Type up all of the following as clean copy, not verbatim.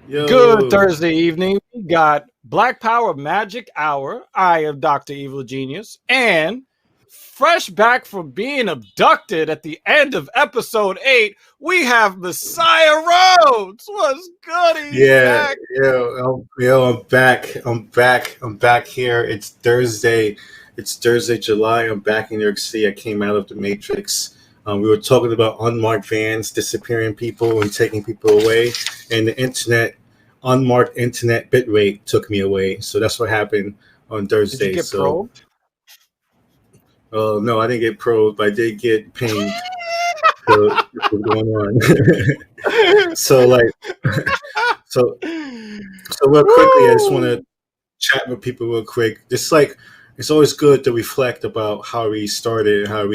Good Yo, Thursday evening. We got Black Power Magic Hour. I am Dr. Evil Genius. And fresh back from being abducted at the end of episode 8, we have Messiah Rhodes. What's good? He's yeah, back. I'm back. I'm back here. It's Thursday. It's Thursday, July. I'm back in New York City. I came out of the Matrix. We were talking about unmarked vans disappearing people and taking people away, and the internet, unmarked internet bitrate took me away. So that's what happened on Did you Thursday. get So, probed? no, I didn't get probed, but I did get pinged. So what's going on? so like, so So real quickly, I just want Woo! to chat with people real quick. Just like it's always good to reflect about how we started, how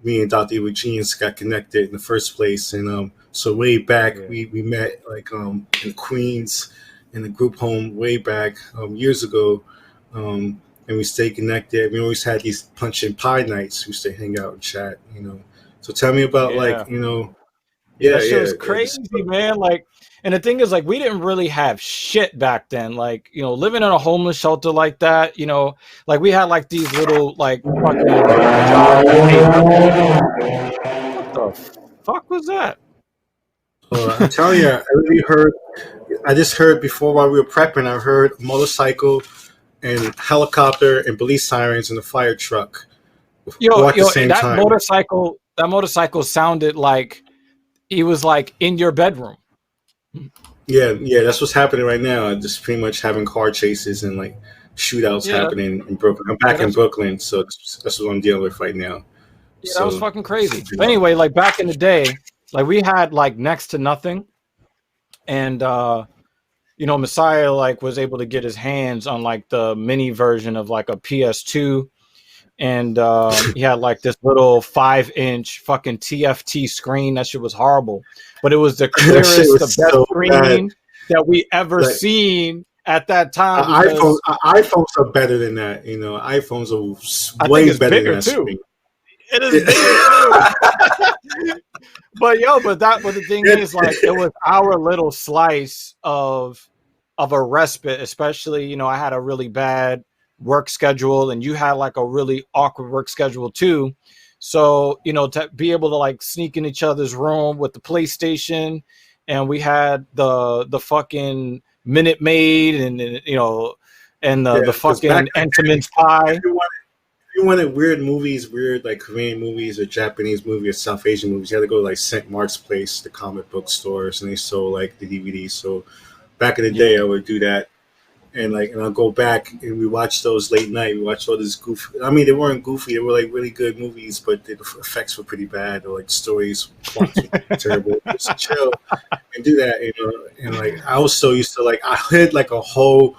me and Dr. Eugenius got connected in the first place. And so way back, Yeah. we met like in Queens in the group home way back years ago, and we stayed connected. We always had these punch and pie nights. We used to hang out and chat. So tell me about Yeah. Yeah, yeah, that shit yeah, was crazy, man. Like, and the thing is, like, we didn't really have shit back then. Like, living in a homeless shelter like that, like we had like these little like fucking jobs that paid nothing. What the fuck was that? I'm telling you, I really heard. I just heard before while we were prepping. I heard motorcycle and helicopter and police sirens and a fire truck all at the And same time. that motorcycle sounded like he was like in your bedroom. Yeah, yeah, that's what's happening right now. Just pretty much having car chases and like shootouts Yeah, happening in Brooklyn. I'm yeah, back in that's Brooklyn, so that's what I'm dealing with right now. yeah, that was So, fucking crazy. But anyway, like back in the day, like we had like next to nothing, and Messiah like was able to get his hands on like the mini version of like a PS2, and he had like this little 5-inch fucking TFT screen. That shit was horrible, but it was the that shit clearest, the was best so bad. screen that we ever Like seen at that time because iPhones are better than that. iPhones I are think way it's better than bigger that too. screen. It is bigger too. But the thing is, like, it was our little slice of a respite, especially, I had a really bad work schedule and you had like a really awkward work schedule too. So, to be able to like sneak in each other's room with the PlayStation, and we had the fucking Minute Maid and Yeah, the because back fucking Entenmann's pie. if you wanted weird movies, weird like Korean movies or Japanese movies or South Asian movies, you had to go to like St. Mark's Place, the comic book stores, and they sold like the DVDs. So back in the day, Yeah. I would do that, and I'll go back and we watch those late night. We watch all this goofy. I mean, they weren't goofy; they were like really good movies, but the effects were pretty bad. Or like stories, plots were terrible. Just chill and do that. And like I was so used to like I had like a whole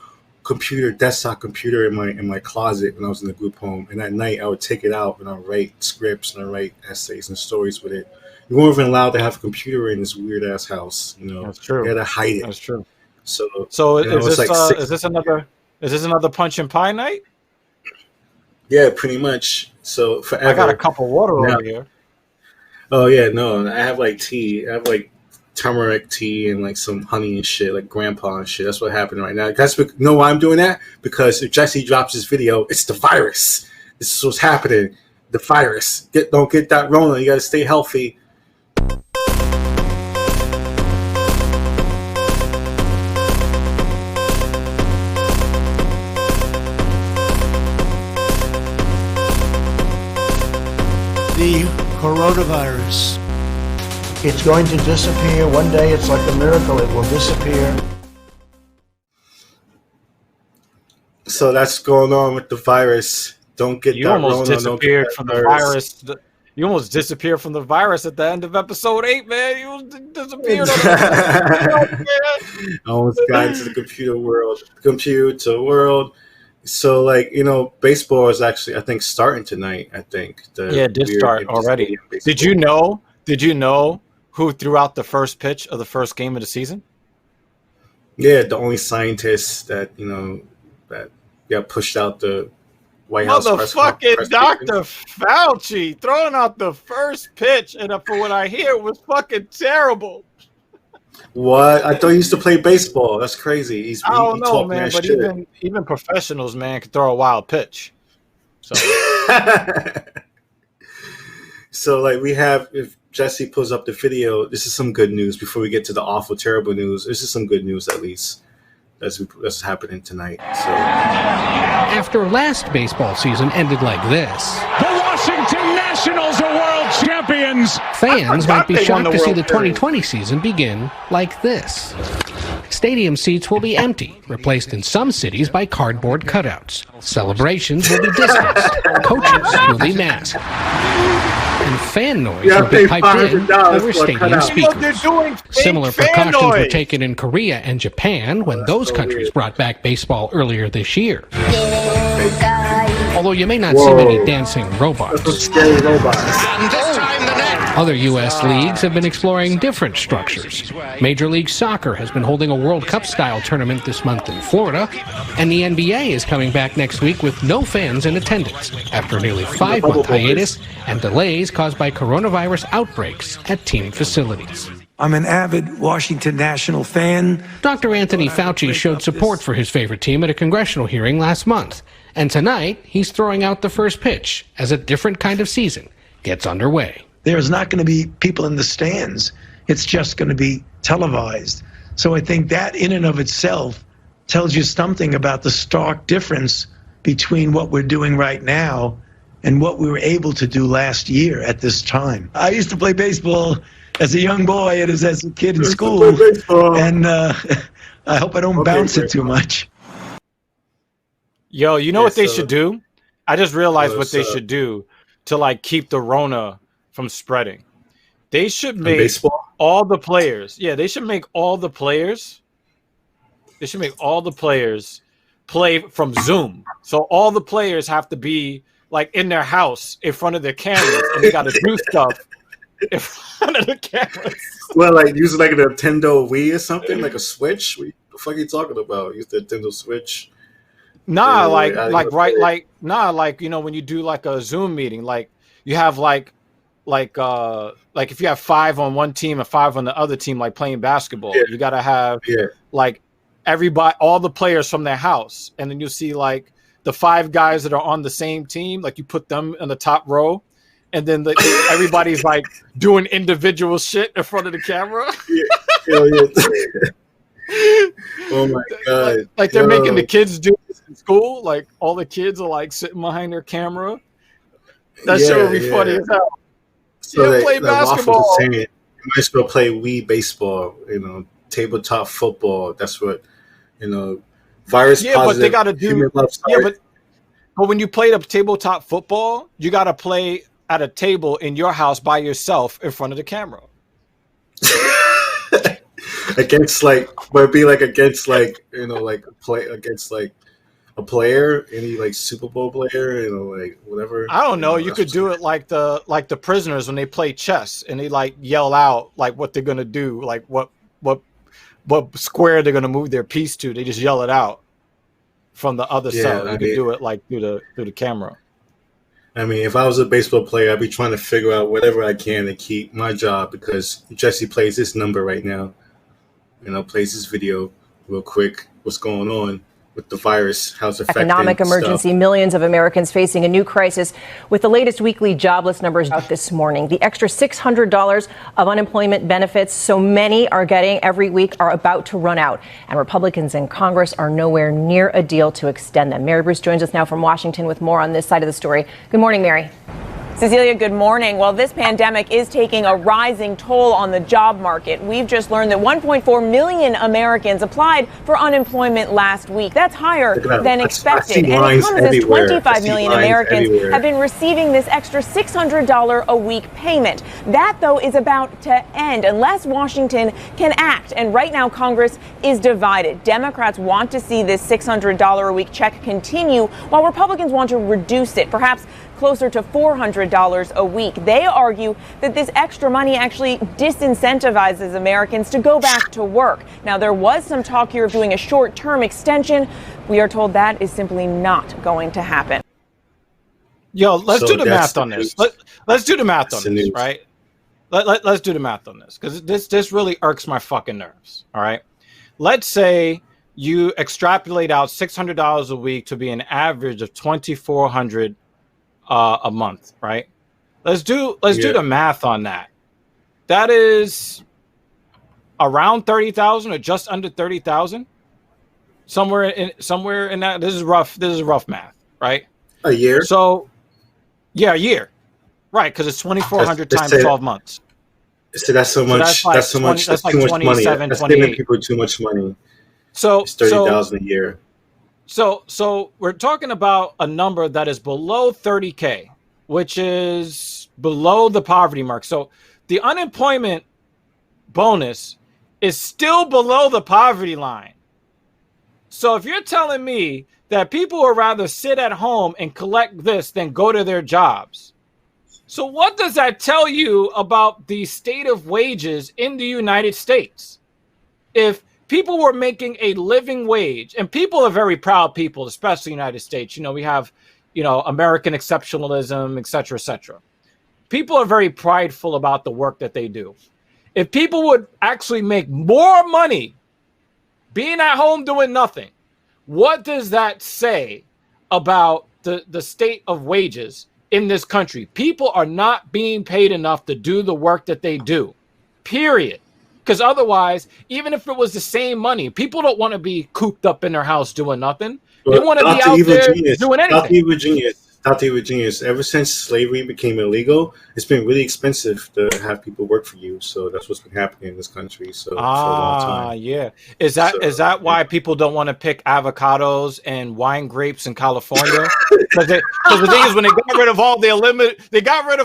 desktop computer in my closet when I was in the group home, and at night I would take it out and I would write scripts and I write essays and stories with it. You weren't even allowed to have a computer in this weird ass house. That's You true. had to hide it. That's true. So So I was like six. is this another punch and pie night? Yeah, pretty much. So I got a forever cup of water now. over here. Oh yeah, no, I have like tea. I have like turmeric tea and like some honey and shit, like grandpa and shit. That's what happened right now. Know why I'm doing that? Because if Jesse drops this video, it's the virus. This is what's happening. The virus. Don't get that Rona. You gotta stay healthy. The coronavirus. It's going to disappear. One day, it's like a miracle. It will disappear. So that's going on with the virus. Don't get You that almost Rona. Don't get disappeared that from the virus. virus. You almost disappeared from the virus at the end of episode 8, man. You almost disappeared on the I almost got into the computer world. So, like, baseball is actually, I think, starting tonight. I think Yeah, it did start already. Did you know? Did you know who threw out the first pitch of the first game of the season? Yeah, the only scientist that that got pushed out the White House Motherfucking press Dr. conference. Fauci throwing out the first pitch, and for what I hear, it was fucking terrible. What? I thought he used to play baseball. That's crazy. I don't know, talking man, that but shit. even professionals, man, can throw a wild pitch. So, so like we have, if Jesse pulls up the video, this is some good news before we get to the awful, terrible news. This is some good news at least that's happening tonight. So after last baseball season ended like this, the Washington Nationals are world champions. Fans might be shocked to see the 2020 season begin like this. Stadium seats will be empty, replaced in some cities by cardboard cutouts. Celebrations will be distanced. Coaches will be masked. And fan noise will be piped in over stadium speakers. Similar precautions were taken in Korea and Japan when those countries brought back baseball earlier this year. Although you may not see many dancing robots. Other U.S. leagues have been exploring different structures. Major League Soccer has been holding a World Cup-style tournament this month in Florida, and the NBA is coming back next week with no fans in attendance after a nearly 5-month hiatus and delays caused by coronavirus outbreaks at team facilities. I'm an avid Washington National fan. Dr. Anthony Fauci showed support for his favorite team at a congressional hearing last month, and tonight he's throwing out the first pitch as a different kind of season gets underway. There's not going to be people in the stands. It's just going to be televised. So I think that in and of itself tells you something about the stark difference between what we're doing right now and what we were able to do last year at this time. I used to play baseball as a young boy and as a kid in school, and I hope I don't bounce it too much. Yo, you know what they should do? I just realized what they should do to like keep the Rona from spreading. They should make all the players. Yeah, they should make all the players. They should make all the players play from Zoom. So all the players have to be like in their house in front of their cameras, and they got to do stuff in front of the cameras. Well, like using like a Nintendo Wii or something, like a Switch. What the fuck are you talking about? Use the Nintendo Switch. Nah, like you know when you do like a Zoom meeting, like you have like if you have 5 on one team and 5 on the other team, like playing basketball, you got to have like everybody, all the players from their house. And then you see like the 5 guys that are on the same team, like you put them in the top row, and then everybody's like doing individual shit in front of the camera. Oh my God. Like they're making the kids do this in school. Like all the kids are like sitting behind their camera. That shit would be funny as hell. So play basketball. You might as well play Wii baseball, tabletop football. That's what, virus positive. But they got to do. But when you play the tabletop football, you got to play at a table in your house by yourself in front of the camera. Against play against like a player, any like Super Bowl player, like whatever. I don't know. You could do it like the prisoners when they play chess and they like yell out like what they're gonna do, like what square they're gonna move their piece to. They just yell it out from the other side. You could do it like through the camera. I mean, if I was a baseball player, I'd be trying to figure out whatever I can to keep my job, because Jesse plays this number right now, plays this video real quick. What's going on with the virus? How's it affecting economic emergency? Stuff? Millions of Americans facing a new crisis with the latest weekly jobless numbers out this morning. The extra $600 of unemployment benefits so many are getting every week are about to run out, and Republicans in Congress are nowhere near a deal to extend them. Mary Bruce joins us now from Washington with more on this side of the story. Good morning, Mary. Cecilia, good morning. Well, this pandemic is taking a rising toll on the job market. We've just learned that 1.4 million Americans applied for unemployment last week. That's higher than expected. And it comes as 25 million Americans have been receiving this extra $600 a week payment. That, though, is about to end unless Washington can act. And right now, Congress is divided. Democrats want to see this $600 a week check continue, while Republicans want to reduce it, perhaps closer to $400 a week. They argue that this extra money actually disincentivizes Americans to go back to work. Now, there was some talk here of doing a short-term extension. We are told that is simply not going to happen. Yo, let's do the math on this. Let's do the math on this, right? let's do the math on this, because this really irks my fucking nerves. All right, let's say you extrapolate out $600 a week to be an average of $2,400 a month, right? Let's do the math on that. That is around 30,000 or just under 30,000. Somewhere in that. This is rough math, right? A year. So yeah, a year. Right, because it's 2,400 times 12 months. So that's so much. That's too much money. That's giving people too much money. So it's 30,000 a year. So we're talking about a number that is below 30K, which is below the poverty mark. So the unemployment bonus is still below the poverty line. So if you're telling me that people would rather sit at home and collect this than go to their jobs, so what does that tell you about the state of wages in the United States? If people were making a living wage, and people are very proud people, especially the United States. We have, American exceptionalism, et cetera, et cetera. People are very prideful about the work that they do. If people would actually make more money being at home doing nothing, what does that say about the state of wages in this country? People are not being paid enough to do the work that they do, period. Because otherwise, even if it was the same money, people don't want to be cooped up in their house doing nothing. They want to be out there doing anything. Dr. Genius, ever since slavery became illegal, it's been really expensive to have people work for you. So that's what's been happening in this country. So for a long time. Yeah. Is that why people don't want to pick avocados and wine grapes in California? Because the thing is, when they got rid of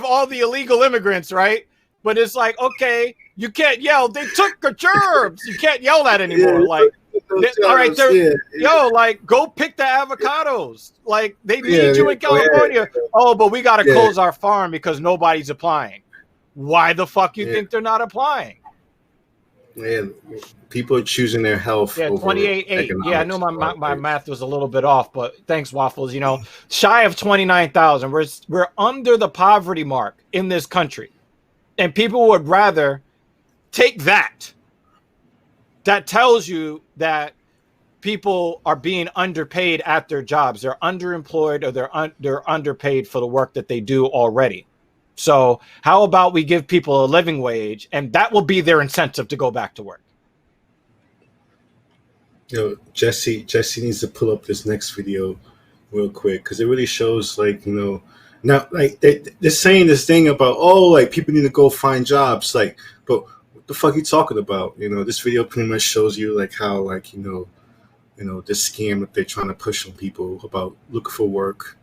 all the illegal immigrants, right? But it's like, okay, you can't yell. They took the gerbs. You can't yell that anymore. Like, all right, go pick the avocados. Like, they need you in California. Oh, but we got to close our farm because nobody's applying. Why the fuck you think they're not applying? Yeah, people are choosing their health. Yeah, 28.8. Yeah, I know my math was a little bit off, but thanks, Waffles. Shy of 29,000. We're under the poverty mark in this country, and people would rather take that. That tells you that people are being underpaid at their jobs. They're underemployed, or they're underpaid for the work that they do already. So how about we give people a living wage, and that will be their incentive to go back to work? Jesse needs to pull up this next video real quick, because it really shows, now, they're saying this thing about, people need to go find jobs, but what the fuck are you talking about? This video pretty much shows you how this scam that they're trying to push on people about looking for work.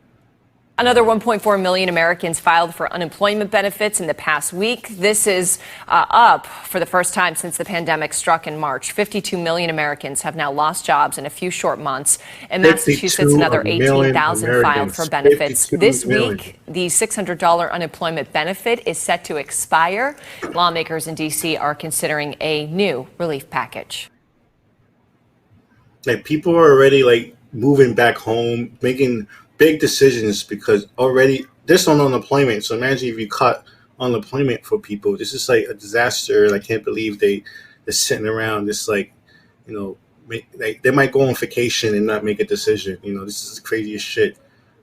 Another 1.4 million Americans filed for unemployment benefits in the past week. This is up for the first time since the pandemic struck in March. 52 million Americans have now lost jobs in a few short months. In Massachusetts, another 18,000 filed for benefits. This week, the $600 unemployment benefit is set to expire. Lawmakers in D.C. are considering a new relief package. People are already moving back home, making big decisions because already there's no unemployment. So imagine if you cut unemployment for people. This is a disaster. I can't believe they're sitting around. This they might go on vacation and not make a decision. This is the craziest shit.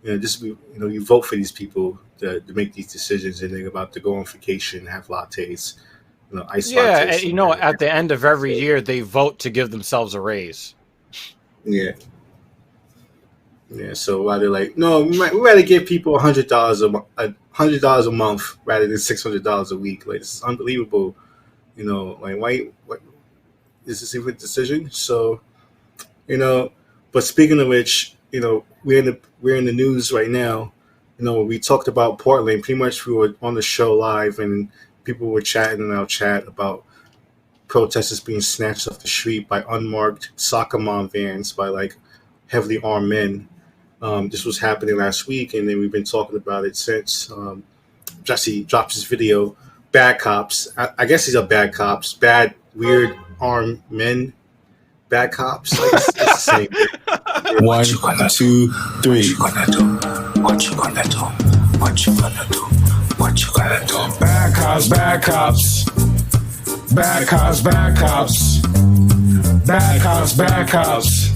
You vote for these people to make these decisions, and they're about to go on vacation, have lattes, ice lattes. Yeah, at the end of every year, they vote to give themselves a raise. Yeah. Yeah, so why they're no, we rather give people $100 a month rather than $600 a week. This is unbelievable. Why is this even a decision? So, but speaking of which, we're in the news right now. We talked about Portland. Pretty much we were on the show live, and people were chatting in our chat about protesters being snatched off the street by unmarked soccer mom vans by heavily armed men. This was happening last week, and then we've been talking about it since. Jesse dropped his video, Bad Cops. I guess these are bad cops. Bad, weird, armed men. Bad cops. It's the same thing. 1, 2, 3. What you gonna do? What you gonna do? What you gonna do? What you gonna do? Bad cops, bad cops. Bad cops, bad cops. Bad cops, bad cops.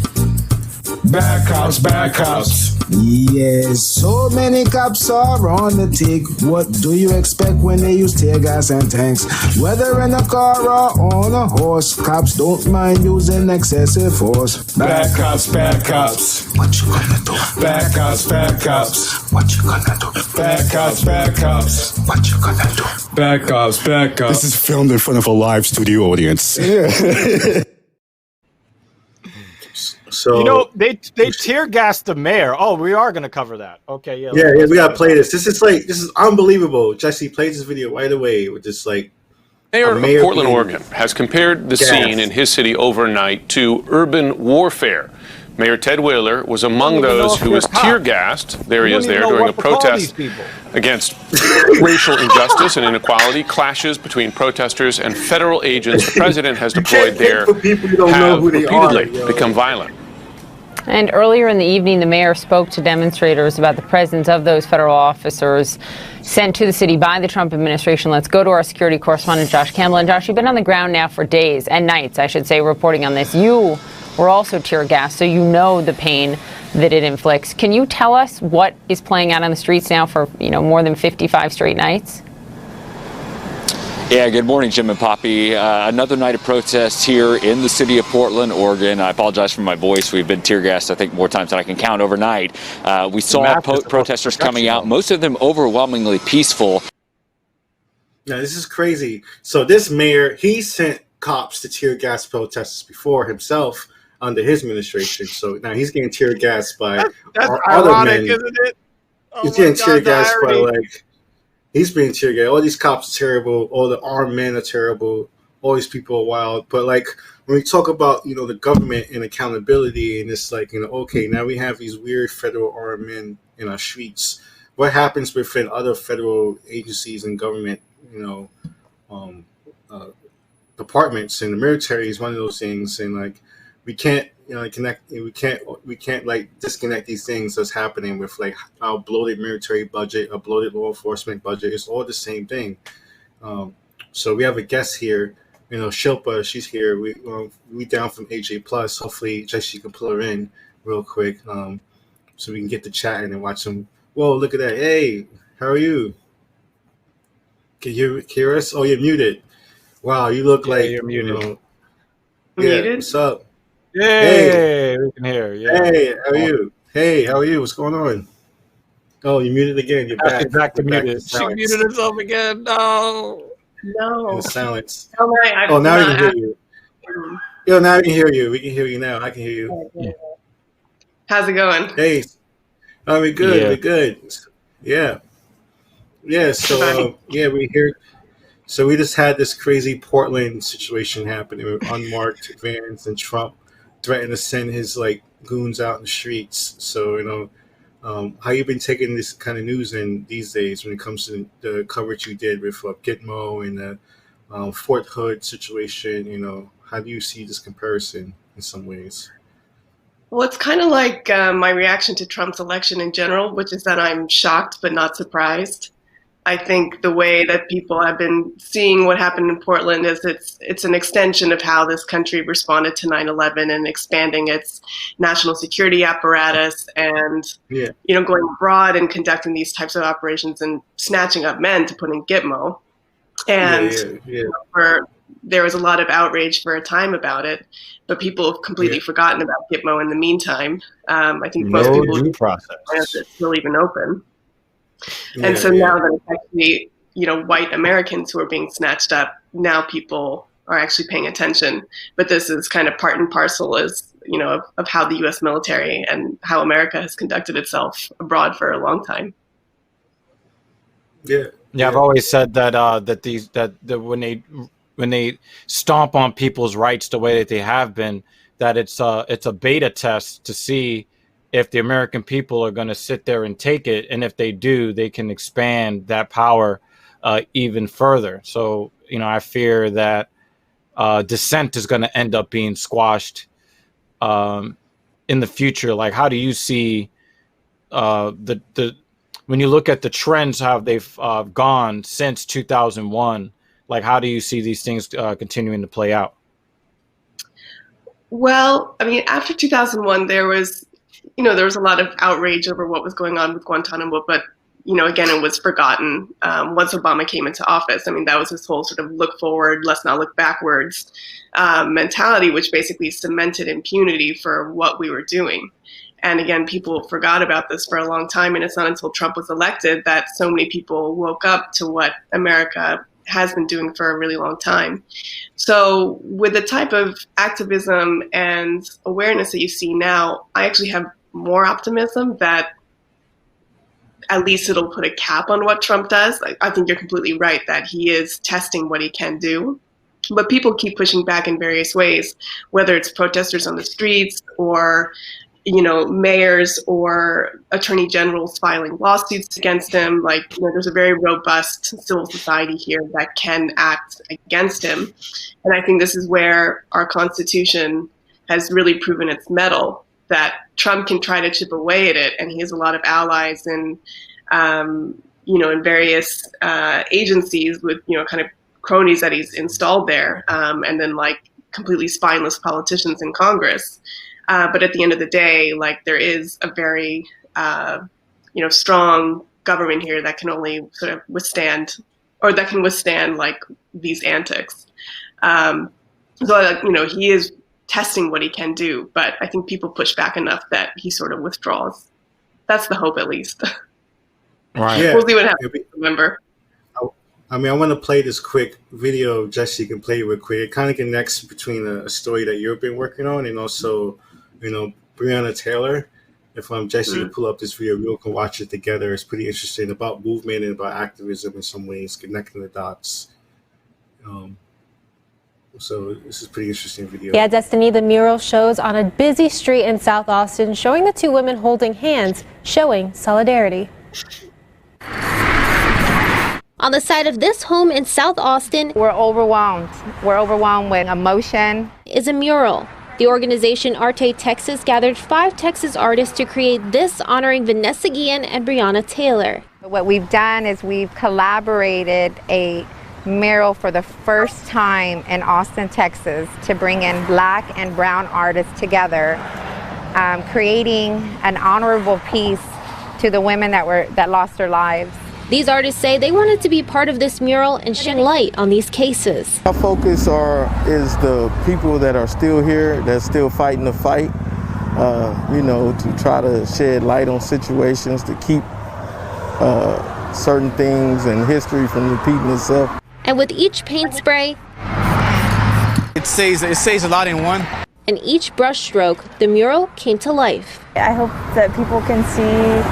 Bad cops, bad cops. Yes, so many cops are on the tick. What do you expect when they use tear gas and tanks? Whether in a car or on a horse, cops don't mind using excessive force. Bad cops, bad cops. What you gonna do? Bad cops, bad cops. What you gonna do? Bad cops, bad cops. What you gonna do? Bad cops, bad cops. This is filmed in front of a live studio audience. Yeah. So you know, they tear gassed the mayor. Oh, we are going to cover that. Okay, yeah. Yeah, we got to play this. This is unbelievable. Jesse, play this video right away with this Mayor of Portland, Oregon, has compared the scene in his city overnight to urban warfare. Mayor Ted Wheeler was among those who was tear gassed. There he is there during a protest against racial injustice and inequality. Clashes between protesters and federal agents the president has deployed there have repeatedly become violent. And earlier in the evening, the mayor spoke to demonstrators about the presence of those federal officers sent to the city by the Trump administration. Let's go to our security correspondent, Josh Campbell. And Josh, you've been on the ground now for days and nights, I should say, reporting on this. You were also tear gassed, so you know the pain that it inflicts. Can you tell us what is playing out on the streets now for, more than 55 straight nights? Yeah, good morning, Jim and Poppy. Another night of protests here in the city of Portland, Oregon. I apologize for my voice. We've been tear gassed, I think, more times than I can count overnight. We saw protesters coming out, most of them overwhelmingly peaceful. Yeah, this is crazy. So this mayor, he sent cops to tear gas protesters before himself under his administration. So now he's getting tear gassed by that's our ironic, other men. Isn't it? Oh he's getting tear gassed by irony. he's being tear gassed. All these cops are terrible. All the armed men are terrible. All these people are wild. But when we talk about the government and accountability, and it's okay, now we have these weird federal armed men in our streets. What happens within other federal agencies and government, departments, and the military is one of those things, and we can't connect. We can't disconnect these things that's happening with our bloated military budget, a bloated law enforcement budget. It's all the same thing. So we have a guest here, Shilpa. She's here. We down from AJ Plus. Hopefully, Jesse can pull her in real quick, so we can get to chatting and watch some. Whoa, look at that! Hey, how are you? Can you hear us? Oh, you're muted. Wow, you look like you're muted. Muted? What's up? Hey, we can hear. Yeah. Hey, how are you? Hey, how are you? What's going on? Oh, you muted again. You're back. Back to muted. She muted herself again. No. In silence. Oh, now we can hear you. Yo, now we can hear you. We can hear you now. I can hear you. Yeah. How's it going? Hey, we're good. Yeah. We're good. Yeah. Yeah. So we hear. So we just had this crazy Portland situation happening with unmarked vans, and Trump threatened to send his goons out in the streets. So how you been taking this kind of news in these days when it comes to the coverage you did with Gitmo and the Fort Hood situation? How do you see this comparison in some ways? Well, it's kind of like my reaction to Trump's election in general, which is that I'm shocked but not surprised. I think the way that people have been seeing what happened in Portland is it's an extension of how this country responded to 9/11 and expanding its national security apparatus and going abroad and conducting these types of operations and snatching up men to put in Gitmo. And there was a lot of outrage for a time about it, but people have completely forgotten about Gitmo in the meantime. I think most people it's still even open. And so now that it's actually, white Americans who are being snatched up, now people are actually paying attention. But this is kind of part and parcel of how the U.S. military and how America has conducted itself abroad for a long time. Yeah. I've always said that when they stomp on people's rights the way that they have been, that it's a beta test to see if the American people are going to sit there and take it. And if they do, they can expand that power even further. So, I fear that dissent is going to end up being squashed in the future. How do you see the when you look at the trends, how they've gone since 2001, like how do you see these things continuing to play out? Well, I mean, after 2001, there was a lot of outrage over what was going on with Guantanamo, but again, it was forgotten once Obama came into office. I mean, that was his whole sort of look forward, let's not look backwards mentality, which basically cemented impunity for what we were doing. And again, people forgot about this for a long time, and it's not until Trump was elected that so many people woke up to what America has been doing for a really long time. So with the type of activism and awareness that you see now, I actually have more optimism that at least it'll put a cap on what Trump does. I think you're completely right that he is testing what he can do. But people keep pushing back in various ways, whether it's protesters on the streets or mayors or attorney generals filing lawsuits against him. There's a very robust civil society here that can act against him. And I think this is where our Constitution has really proven its mettle, that Trump can try to chip away at it. And he has a lot of allies in various agencies with, kind of cronies that he's installed there. And then completely spineless politicians in Congress. But at the end of the day, there is a very, strong government here that can only sort of withstand these antics. So he is testing what he can do, but I think people push back enough that he sort of withdraws. That's the hope, at least. Right. Yeah. We'll see what happens in November. I mean, I want to play this quick video, Jesse can play real quick. It kind of connects between a story that you've been working on and also, Breonna Taylor. If Jesse can pull up this video, we can watch it together. It's pretty interesting about movement and about activism in some ways, connecting the dots. So this is a pretty interesting video. Yeah, Destiny, the mural shows on a busy street in South Austin, showing the two women holding hands, showing solidarity. On the side of this home in South Austin, we're overwhelmed. We're overwhelmed with emotion. Is a mural. The organization Arte Texas gathered 5 Texas artists to create this, honoring Vanessa Guillen and Breonna Taylor. What we've done is we've collaborated a mural for the first time in Austin, Texas, to bring in Black and brown artists together, creating an honorable piece to the women that lost their lives. These artists say they wanted to be part of this mural and shed light on these cases. Our focus is the people that are still here, that's still fighting the fight, to try to shed light on situations, to keep certain things and history from repeating itself. And with each paint spray, it says a lot in one. And each brush stroke, the mural came to life. I hope that people can see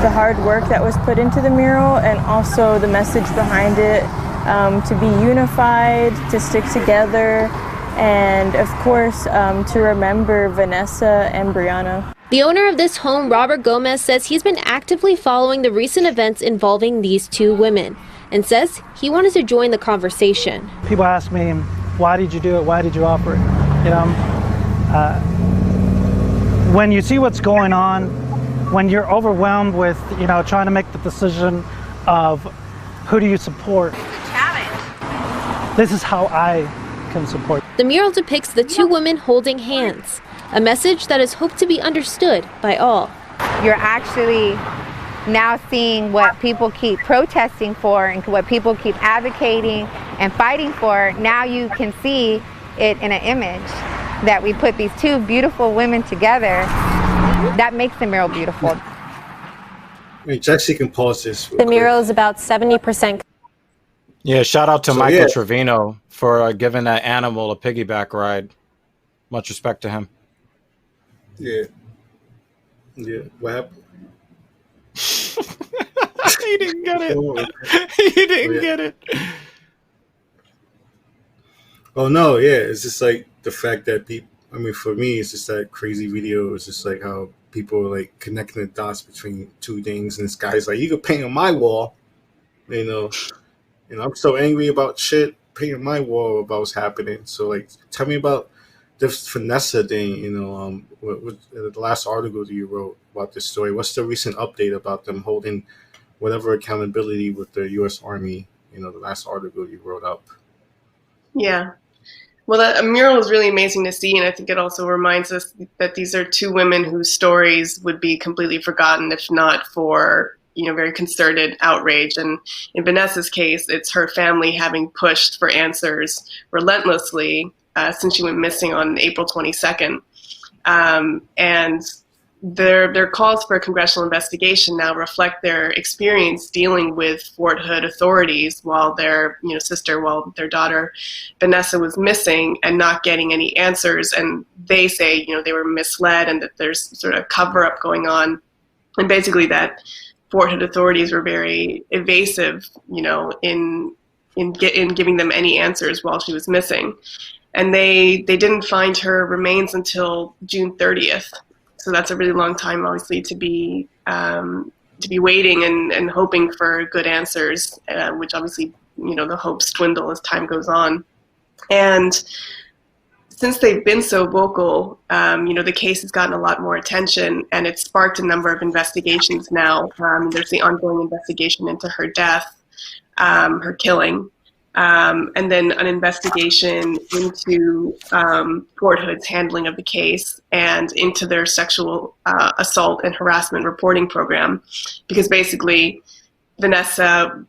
the hard work that was put into the mural and also the message behind it, to be unified, to stick together, and of course to remember Vanessa and Breonna. The owner of this home, Robert Gomez, says he's been actively following the recent events involving these two women and says he wanted to join the conversation. People ask me, why did you do it? Why did you offer it? When you see what's going on, when you're overwhelmed with, trying to make the decision of who do you support, this is how I can support. The mural depicts the two women holding hands, a message that is hoped to be understood by all. You're actually now seeing what people keep protesting for and what people keep advocating and fighting for. Now you can see it in an image that we put these two beautiful women together. That makes the mural beautiful. Jesse can pause this. The mural is about 70%. Yeah, shout out to Michael Trevino for giving that animal a piggyback ride. Much respect to him. Yeah. What happened? He didn't get it. He didn't get it. Oh no, yeah. It's just the fact that people. I mean, for me, it's just that crazy video. It's just how people are connecting the dots between two things. And this guy's you could paint on my wall, I'm so angry about shit. Paint on my wall about what's happening. So tell me about this Vanessa thing, with the last article that you wrote about this story, what's the recent update about them holding whatever accountability with the U.S. Army? The last article you wrote up. Yeah. Well, that mural is really amazing to see, and I think it also reminds us that these are two women whose stories would be completely forgotten if not for very concerted outrage. And in Vanessa's case, it's her family having pushed for answers relentlessly since she went missing on April 22nd. And their calls for a congressional investigation now reflect their experience dealing with Fort Hood authorities while their daughter Vanessa was missing and not getting any answers. And they say they were misled and that there's sort of a cover-up going on, and basically that Fort Hood authorities were very evasive, in giving them any answers while she was missing. And they didn't find her remains until June 30th. So that's a really long time, obviously, to be waiting and hoping for good answers, which obviously, the hopes dwindle as time goes on. And since they've been so vocal, the case has gotten a lot more attention, and it's sparked a number of investigations now. There's the ongoing investigation into her death, her killing, and then an investigation into Fort Hood's handling of the case and into their sexual assault and harassment reporting program, because basically Vanessa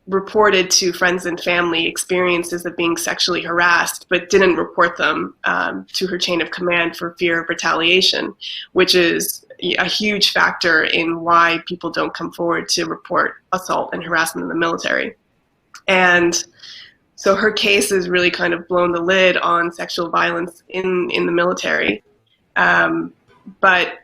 reported to friends and family experiences of being sexually harassed, but didn't report them to her chain of command for fear of retaliation, which is a huge factor in why people don't come forward to report assault and harassment in the military. And so her case has really kind of blown the lid on sexual violence in the military. But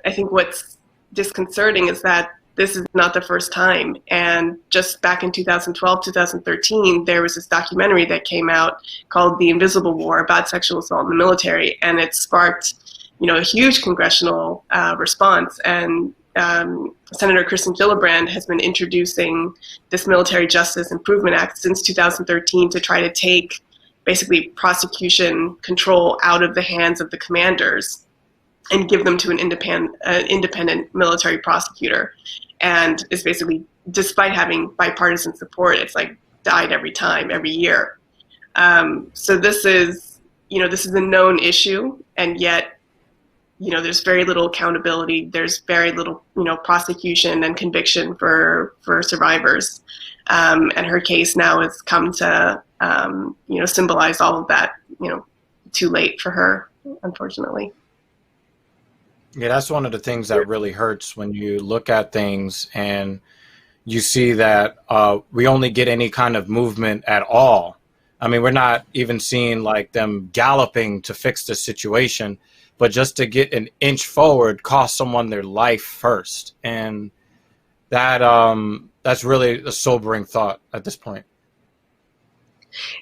I think what's disconcerting is that this is not the first time. And just back in 2012, 2013, there was this documentary that came out called The Invisible War about sexual assault in the military. And it sparked, a huge congressional response. And Senator Kirsten Gillibrand has been introducing this Military Justice Improvement Act since 2013 to try to take basically prosecution control out of the hands of the commanders and give them to an independent military prosecutor. And it's basically, despite having bipartisan support, it's like died every year. So this is a known issue, and yet, there's very little accountability. There's very little, prosecution and conviction for survivors. And her case now has come to, symbolize all of that, too late for her, unfortunately. Yeah, that's one of the things that really hurts when you look at things and you see that we only get any kind of movement at all. I mean, we're not even seeing like them galloping to fix the situation, but just to get an inch forward cost someone their life first. And that that's really a sobering thought at this point.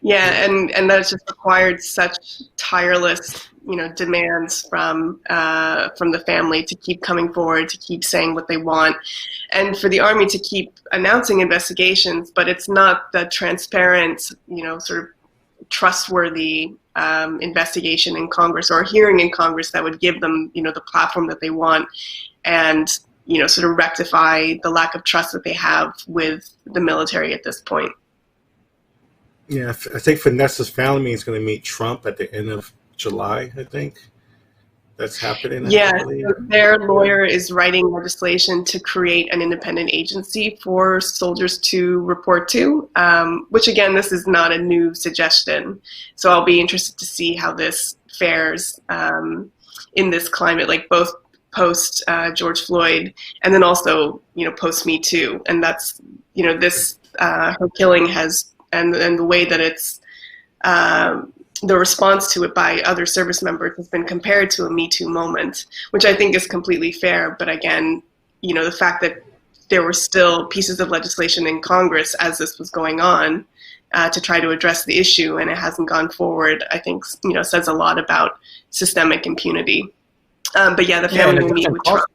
Yeah, and that's just required such tireless, demands from the family to keep coming forward, to keep saying what they want, and for the Army to keep announcing investigations, but it's not the transparent, sort of trustworthy investigation in Congress or a hearing in Congress that would give them, the platform that they want and, sort of rectify the lack of trust that they have with the military at this point. Yeah, I think Vanessa's family is going to meet Trump at the end of July, I think. That's happening. Yeah, so their lawyer is writing legislation to create an independent agency for soldiers to report to, which again, this is not a new suggestion. So I'll be interested to see how this fares in this climate, like both post George Floyd and then also, post Me Too. And that's, this, her killing has, and the way that it's, the response to it by other service members has been compared to a Me Too moment, which I think is completely fair. But again, the fact that there were still pieces of legislation in Congress as this was going on to try to address the issue, and it hasn't gone forward, I think, says a lot about systemic impunity. But yeah, the family will meet with Trump.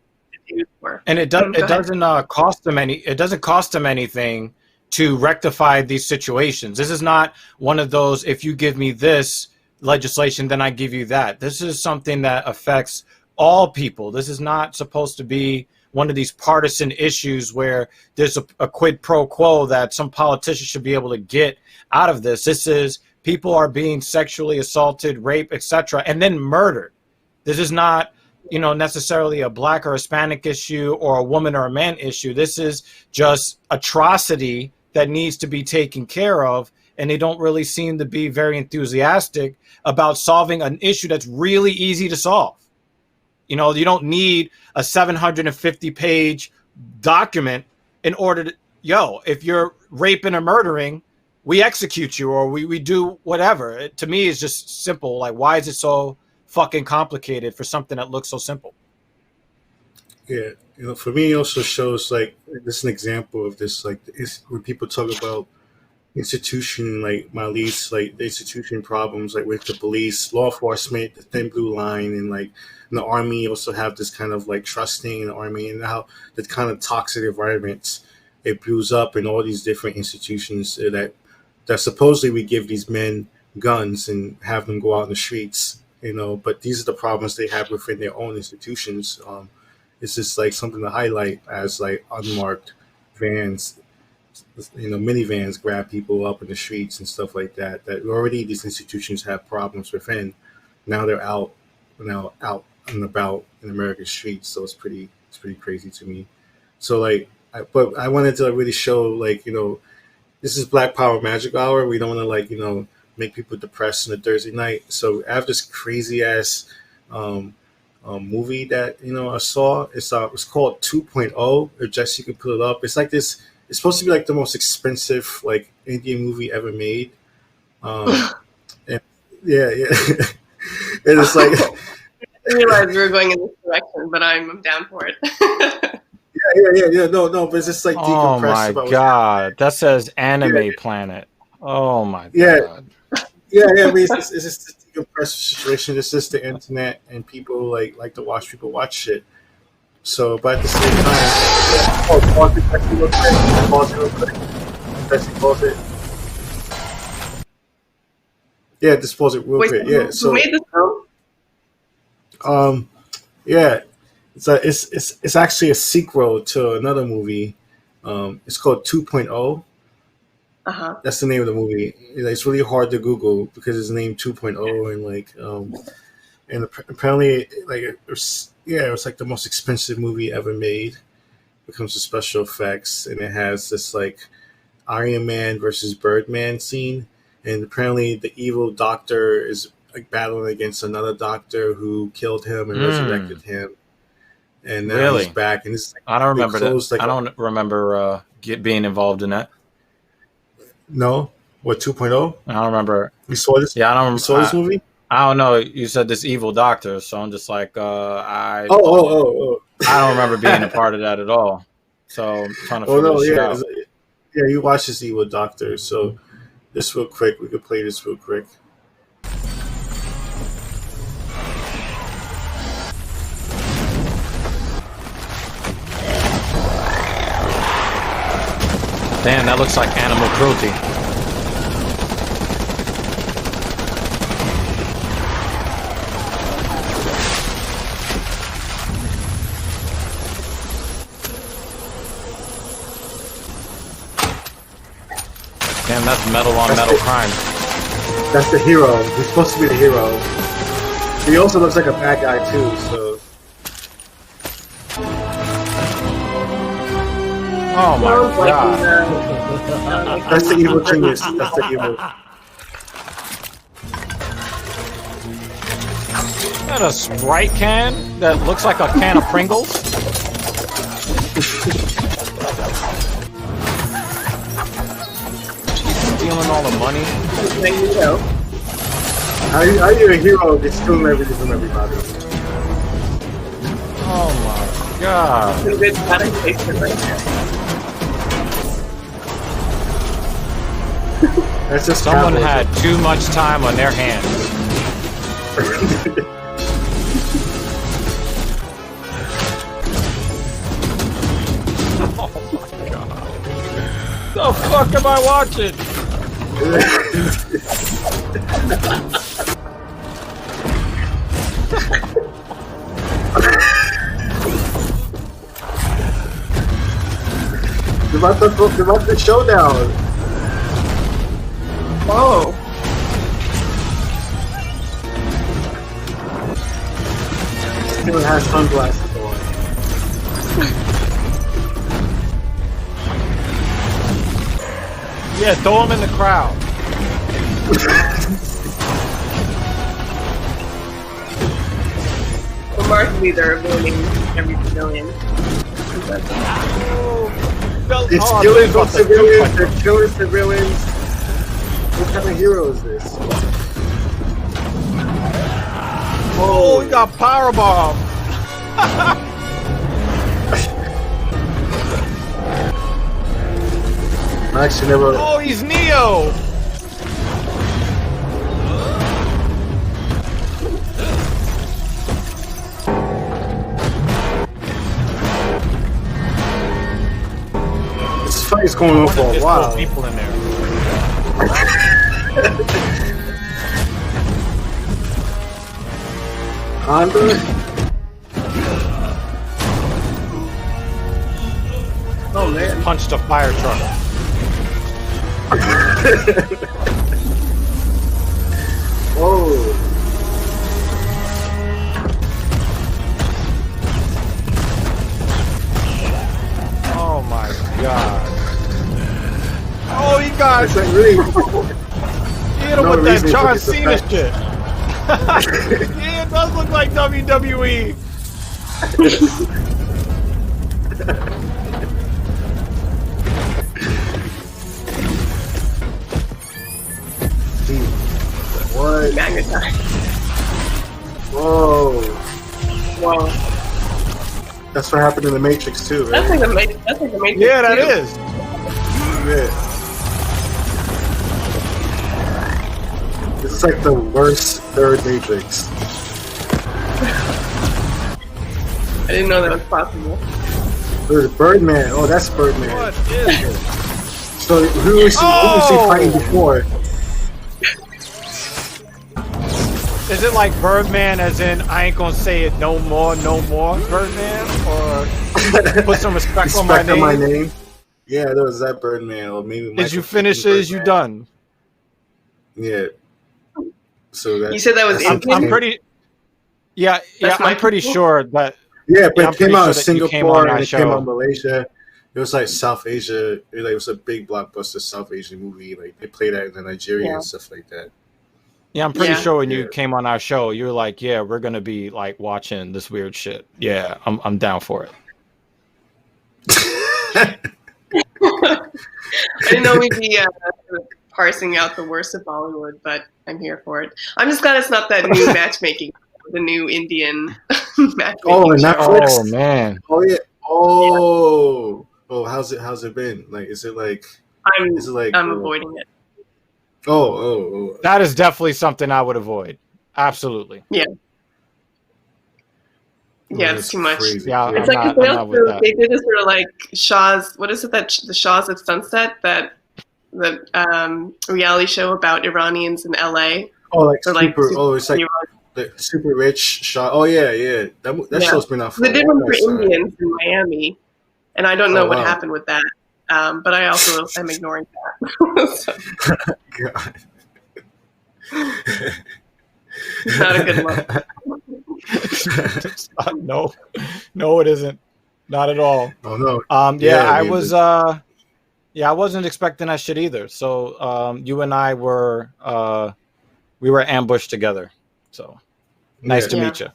And it doesn't cost them any. It doesn't cost them anything to rectify these situations. This is not one of those, if you give me this, legislation, then I give you that. This is something that affects all people. This is not supposed to be one of these partisan issues where there's a quid pro quo that some politician should be able to get out of this. This is people are being sexually assaulted, raped, etc., and then murdered. This is not, necessarily a black or Hispanic issue or a woman or a man issue. This is just atrocity that needs to be taken care of, and they don't really seem to be very enthusiastic about solving an issue that's really easy to solve. You don't need a 750-page document in order to, if you're raping or murdering, we execute you or we do whatever. To me, it's just simple. Like, why is it so fucking complicated for something that looks so simple? Yeah, for me, it also shows, like, this is an example of this, like, when people talk about institution, like, Mali's, like, the institution problems, like, with the police, law enforcement, the thin blue line, and, like, in the army also have this kind of, like, trusting in the army, and how the kind of toxic environments it brews up in all these different institutions that supposedly we give these men guns and have them go out in the streets, but these are the problems they have within their own institutions. It's just like something to highlight as like unmarked vans, minivans grab people up in the streets and stuff like that. That already these institutions have problems within. Now they're out and about in American streets. So it's pretty crazy to me. So like, but I wanted to really show like, this is Black Power Magic Hour. We don't want to make people depressed on a Thursday night. So I have this crazy ass movie that I saw. It's called 2.0. If Jesse could pull it up, it's like this. It's supposed to be like the most expensive like Indian movie ever made. And yeah, and it's like I didn't realize we were going in this direction, but I'm down for it. Yeah. No, but it's just like decompressed. Oh my god, that says Anime Planet. Oh my god. Yeah. I mean, it's just a decompressed situation. It's just the internet, and people like to watch people watch shit. So, but at the same time, pause it real quick. Pause it. Yeah, just pause it real quick. Yeah. So who made this film? Yeah. It's actually a sequel to another movie. It's called 2.0. That's the name of the movie. It's really hard to Google because it's named 2.0 and like and apparently like it was like the most expensive movie ever made when it comes to special effects, and it has this like Iron Man versus Birdman scene, and apparently the evil doctor is like battling against another doctor who killed him and resurrected him. And now he's back, and it's like, I don't remember that. I don't remember being involved in that. No, what 2.0? I don't remember. You saw this? Yeah, I don't. You saw this movie? I don't know. You said this evil doctor, so I'm just like, I don't remember being a part of that at all. So I'm trying to figure this out. Yeah, you watch this evil doctor. So this real quick, we could play this real quick. Damn, that looks like animal cruelty. Damn, that's metal on metal crime. That's the hero. He's supposed to be the hero. He also looks like a bad guy too, so. Oh my god. That's the evil genius. That's the evil. Is that a Sprite can that looks like a can of Pringles? Stealing all the money. How are you a hero that's stealing everything from everybody? Oh my god. That's just someone had too much time on their hands. Oh my god. The fuck am I watching? They're about the showdown. Whoa. Still has sunglasses on. Yeah, throw him in the crowd. Remarkably, they're avoiding every civilian. It's killing civilians. They're killing civilians. What kind of hero is this? Oh, he got powerbomb. I actually never. Oh, he's Neo. This fight is going on for a while. People in there. Honda. Oh man! Punched a fire truck. Whoa. Oh my god. Oh, he got It's like really. he hit him with that John Cena shit. Yeah, it does look like WWE. What? Magnetized. Whoa. Whoa. That's what happened in the Matrix too, right? That's like the Matrix. Yeah, that too. is. Yeah. This is like the worst third Matrix. I didn't know that was possible. There's Birdman. Oh, that's Birdman. What is it? So who was he fighting before? Is it like Birdman, as in I ain't gonna say it no more, Birdman, or put some respect on my name? Yeah, there was that Birdman, or maybe. Did you finish it? Is you done? Yeah. So that You said that was I'm pretty. Yeah, I'm pretty sure that. Yeah, but I'm it came pretty out sure in that you came Singapore on our and it came show. out in Malaysia. It was like South Asia. It was a big blockbuster South Asian movie. Like they played that in Nigeria and stuff like that. Yeah, I'm pretty sure when you came on our show, you were like, "Yeah, we're gonna be like watching this weird shit." Yeah, I'm down for it. I didn't know we'd be parsing out the worst of Bollywood, but I'm here for it. I'm just glad it's not that new matchmaking, the new Indian matchmaking. Oh, and show. Netflix. Oh man. Oh yeah. Oh. Oh, how's it been? Like, is it like? I'm avoiding it. Oh. That is definitely something I would avoid. Absolutely. Yeah. Yeah, That's it's too much. crazy. Yeah, It's I'm like not with that. they did this sort of like Shaw's. What is it that the Shaw's of Sunset, that the reality show about Iranians in LA? Oh, like Or, super. super Oh, it's like the super rich shot. Oh yeah. That show's been out for They did a one long for time. Indians in Miami, and I don't know what wow. happened with that. But I also am ignoring that. So, God. it's not a good look. No, it isn't. Not at all. Oh no. I mean, was. I wasn't expecting that shit either. So, you and I were, we were ambushed together. So, nice to meet you.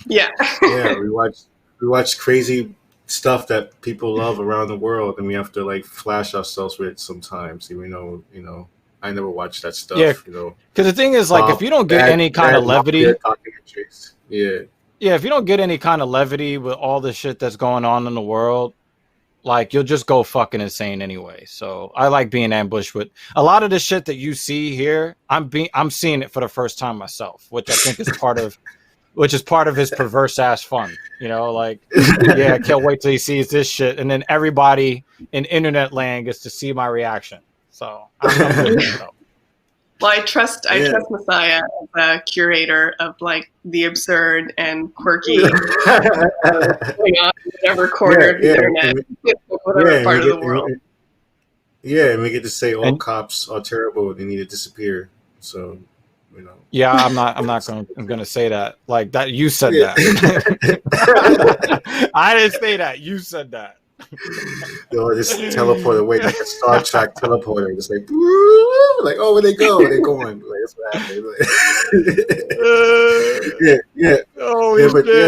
Yeah. Yeah, we watch crazy stuff that people love around the world, and we have to like flash ourselves with sometimes. Even though I never watched that stuff. Yeah, because the thing is, like, if you don't get any kind of levity, if you don't get any kind of levity with all the shit that's going on in the world, like, you'll just go fucking insane anyway. So I like being ambushed with a lot of the shit that you see here. I'm seeing it for the first time myself, which I think is part of his perverse ass fun. Like, yeah, I can't wait till he sees this shit, and then everybody in internet land gets to see my reaction. So I'm good with it, though. Well, I trust Messiah as a curator of like the absurd and quirky going on in whatever corner of the internet, whatever part of the world. And we get to say all cops are terrible and they need to disappear. So, you know. Yeah, I'm gonna say that. Like that, you said that. I didn't say that. You said that. They'll just teleport away like a Star Trek teleporter. Just like, oh, where they go? They're going. Like, that's what happened.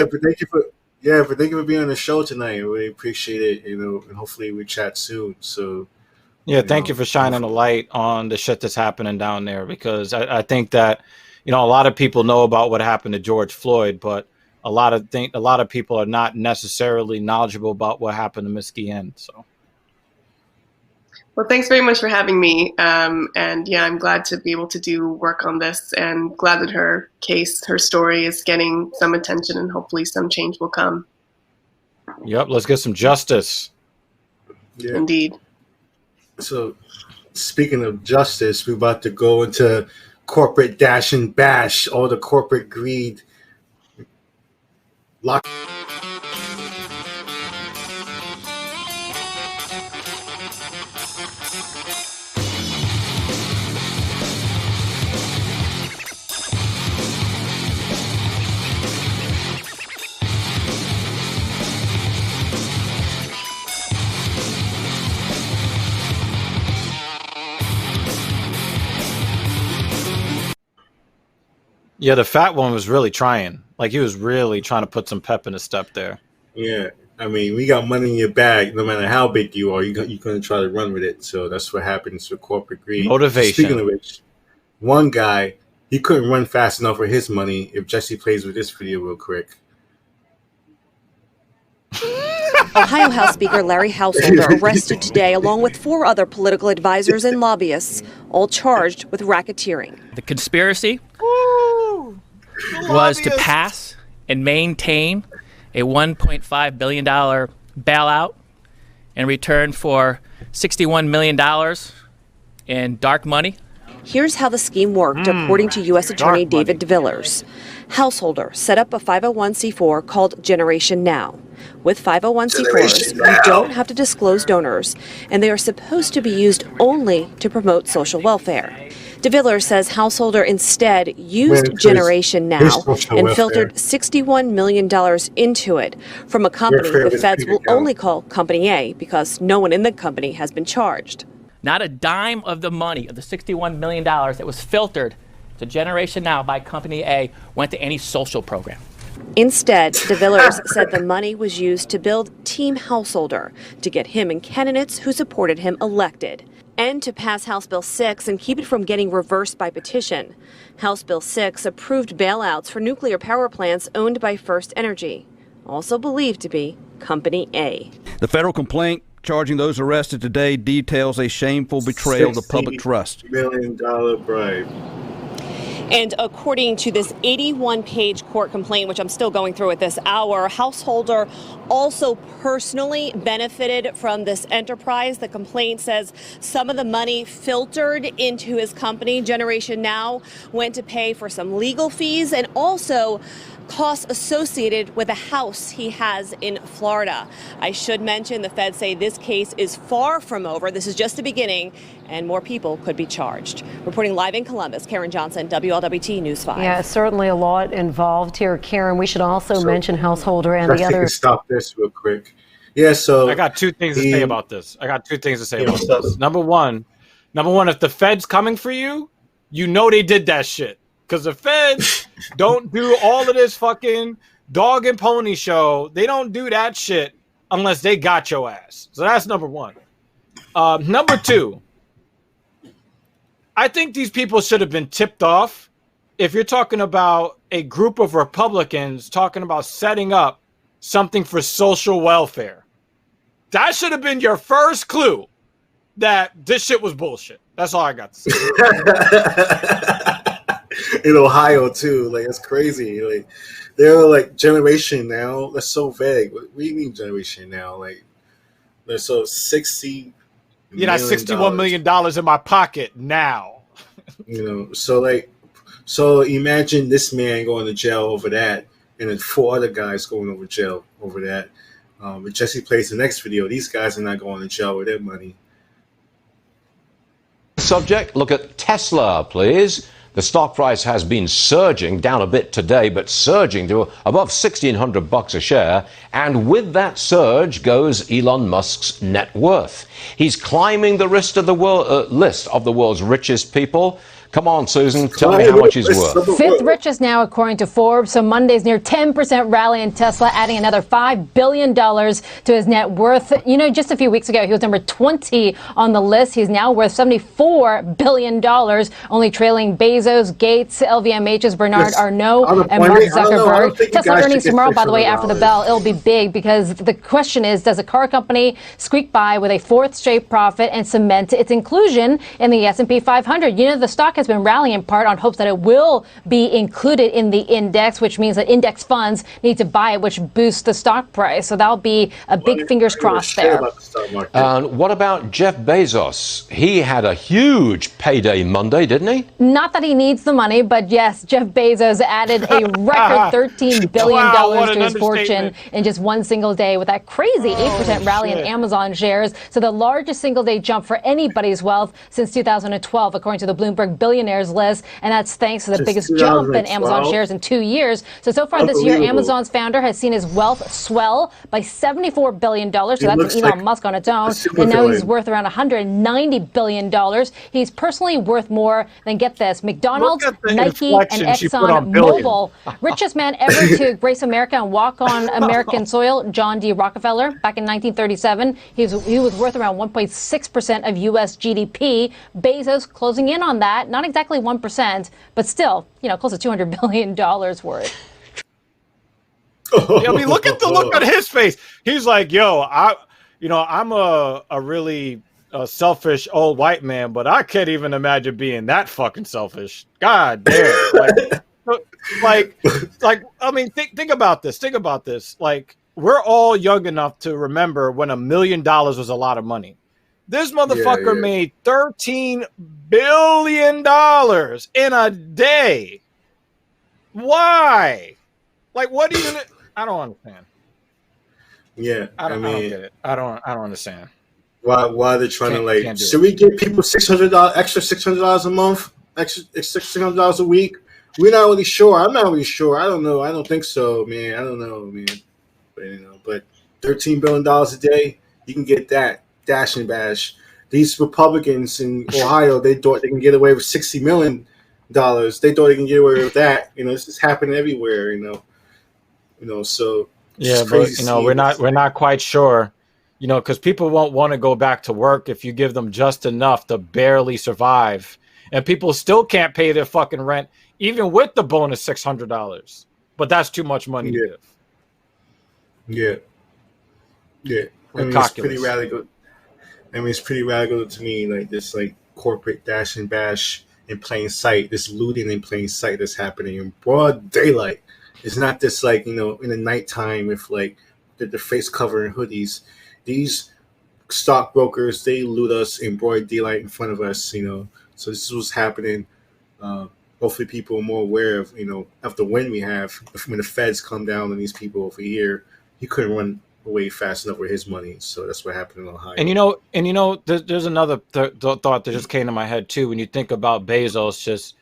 But thank you for being on the show tonight. I really appreciate it. You know, and hopefully we chat soon. So. Yeah, thank you for shining a light on the shit that's happening down there, because I think that, you know, a lot of people know about what happened to George Floyd, but a lot of people are not necessarily knowledgeable about what happened to Miss Guillen. So, well, thanks very much for having me. And yeah, I'm glad to be able to do work on this, and glad that her story is getting some attention, and hopefully some change will come. Yep, let's get some justice. Yeah. Indeed. So, speaking of justice, we're about to go into corporate dash and bash, all the corporate greed. Yeah, the fat one was really trying. Like, he was really trying to put some pep in his step there. Yeah, I mean, we got money in your bag. No matter how big you are, you're going to try to run with it. So that's what happens with corporate greed. Motivation. Speaking of which, one guy, he couldn't run fast enough for his money. If Jesse plays with this video real quick. Ohio House Speaker Larry Householder arrested today along with 4 other political advisors and lobbyists, all charged with racketeering. The conspiracy was to pass and maintain a $1.5 billion bailout in return for $61 million in dark money. Here's how the scheme worked, according to U.S. Attorney David DeVillers. Householder set up a 501c4 called Generation Now. With 501c4s, you don't have to disclose donors, and they are supposed to be used only to promote social welfare. DeVillers says Householder instead used Generation Now and filtered $61 million into it from a company the feds will only call Company A because no one in the company has been charged. Not a dime of the money of the $61 million that was filtered to Generation Now by Company A went to any social program. Instead, DeVillers said the money was used to build Team Householder to get him and candidates who supported him elected, and to pass House Bill 6 and keep it from getting reversed by petition. House Bill 6 approved bailouts for nuclear power plants owned by First Energy, also believed to be Company A. The federal complaint charging those arrested today details a shameful betrayal of the public trust. $60 million bribe. And according to this 81-page court complaint, which I'm still going through at this hour, Householder also personally benefited from this enterprise. The complaint says some of the money filtered into his company, Generation Now, went to pay for some legal fees and also costs associated with a house he has in Florida. I should mention the feds say this case is far from over. This is just the beginning, and more people could be charged. Reporting live in Columbus, Karen Johnson, WLWT News 5. Yeah, certainly a lot involved here, Karen. We should also mention Householder and the other. Stop this real quick. Yeah, so I got 2 things to say about this. Number one, if the Fed's coming for you, you know they did that shit. Because the Feds don't do all of this fucking dog and pony show. They don't do that shit unless they got your ass. So that's number one. Number 2, I think these people should have been tipped off. If you're talking about a group of Republicans talking about setting up something for social welfare, that should have been your first clue that this shit was bullshit. That's all I got to say. In Ohio too, like it's crazy. Like they're like Generation Now. That's so vague. What do you mean Generation Now? Like they're so $60. Yeah, that's $61 million in my pocket now. So imagine this man going to jail over that, and then 4 other guys going over jail over that. If Jesse plays the next video, these guys are not going to jail with their money. Subject, look at Tesla, please. The stock price has been surging, down a bit today, but surging to above $1,600 a share. And with that surge goes Elon Musk's net worth. He's climbing the list of the world's richest people. Come on, Susan, tell me how much he's worth. Fifth richest now, according to Forbes. So Monday's near 10% rally in Tesla, adding another $5 billion to his net worth. Just a few weeks ago, he was number 20 on the list. He's now worth $74 billion, only trailing Bezos, Gates, LVMH's Bernard Arnault, and Mark Zuckerberg. Tesla earnings tomorrow, by the way, after the bell. It'll be big because the question is, does a car company squeak by with a 4th straight profit and cement its inclusion in the S&P 500? The stock has been rallying in part on hopes that it will be included in the index, which means that index funds need to buy it, which boosts the stock price. So that'll be a big fingers crossed there. What about Jeff Bezos? He had a huge payday Monday, didn't he? Not that he needs the money, but yes, Jeff Bezos added a record $13 billion to his fortune in just one single day with that crazy 8% rally in Amazon shares. So the largest single day jump for anybody's wealth since 2012, according to the Bloomberg Billionaires list. And that's thanks to the biggest jump in Amazon shares in 2 years. So far this year, Amazon's founder has seen his wealth swell by $74 billion. So that's Elon Musk on its own. And now he's worth around $190 billion. He's personally worth more than, get this, McDonald's, Nike, and Exxon Mobil. Richest man ever to grace America and walk on American soil, John D. Rockefeller, back in 1937. He was worth around 1.6% of U.S. GDP. Bezos closing in on that, not exactly 1%, but still, close to $200 billion worth. I mean, look at the look on his face. He's like, "Yo, I'm a really selfish old white man, but I can't even imagine being that fucking selfish. God damn!" I mean, think about this. Think about this. Like, we're all young enough to remember when $1 million was a lot of money. This motherfucker made $13 billion in a day. Why? Like, what are you gonna? I don't understand. Yeah, I don't get it. I don't understand. Why they're trying to should we give people $600 extra $600 a month, extra $600 a week? We're not really sure. I'm not really sure. I don't know. I don't think so, man. I don't know, man. But $13 billion a day, you can get that. Dash and bash. These Republicans in Ohio, they thought they can get away with $60 million. They thought they can get away with that. This is happening everywhere. So yeah, but we're not quite sure. Because people won't want to go back to work if you give them just enough to barely survive, and people still can't pay their fucking rent even with the bonus $600. But that's too much money to give. Yeah. It's pretty radical. It's pretty radical to me, like this, corporate dash and bash in plain sight, this looting in plain sight that's happening in broad daylight. It's not this in the nighttime with the face covering hoodies. These stockbrokers, they loot us in broad daylight in front of us. So this is what's happening. Hopefully, people are more aware of of the win we have. When the feds come down on these people over here, he couldn't run away fast enough with his money, so that's what happened in Ohio. And there's another thought that just came to my head too. When you think about Bezos, just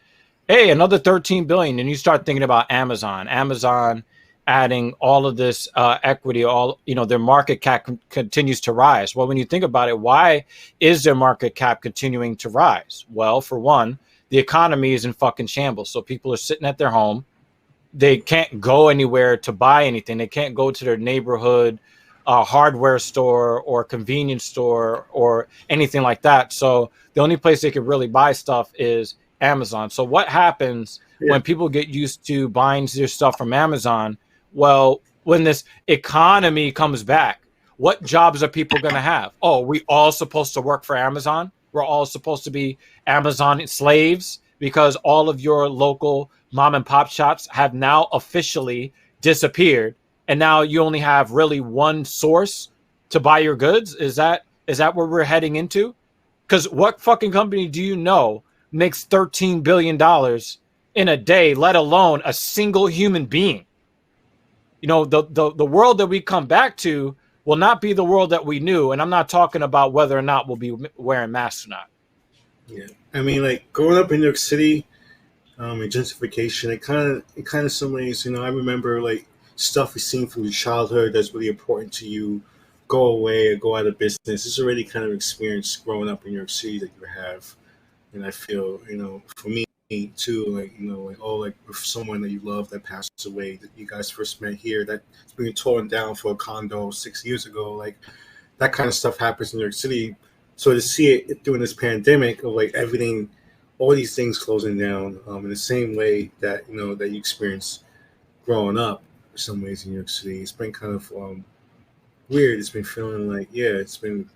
another $13 billion, and you start thinking about Amazon adding all of this equity, their market cap continues to rise. Well, when you think about it, why is their market cap continuing to rise? Well, for one, the economy is in fucking shambles, so people are sitting at their home. They can't go anywhere to buy anything. They can't go to their neighborhood hardware store or convenience store or anything like that. So the only place they could really buy stuff is Amazon. So what happens when people get used to buying their stuff from Amazon? Well, when this economy comes back, what jobs are people going to have? Oh, we all supposed to work for Amazon? We're all supposed to be Amazon slaves because all of your local mom and pop shops have now officially disappeared. And now you only have really one source to buy your goods. Is that where we're heading into? Because what fucking company do you know makes $13 billion in a day, let alone a single human being. You know, the world that we come back to will not be the world that we knew. And I'm not talking about whether or not we'll be wearing masks or not. Yeah. I mean, like, growing up in New York City, and gentrification, it kind of some ways, you know, I remember, like, stuff we've seen from your childhood that's really important to you go away or go out of business. It's already kind of experience growing up in New York City that you have. And I feel, you know, for me too, like, you know, like, oh, like, with someone that you love that passed away, that you guys first met here, that's being torn down for a condo 6 years ago, like, that kind of stuff happens in New York City. So to see it during this pandemic of, like, everything, all these things closing down, in the same way that, you know, that you experience growing up in some ways in New York City, it's been kind of weird. It's been feeling like, yeah, it's been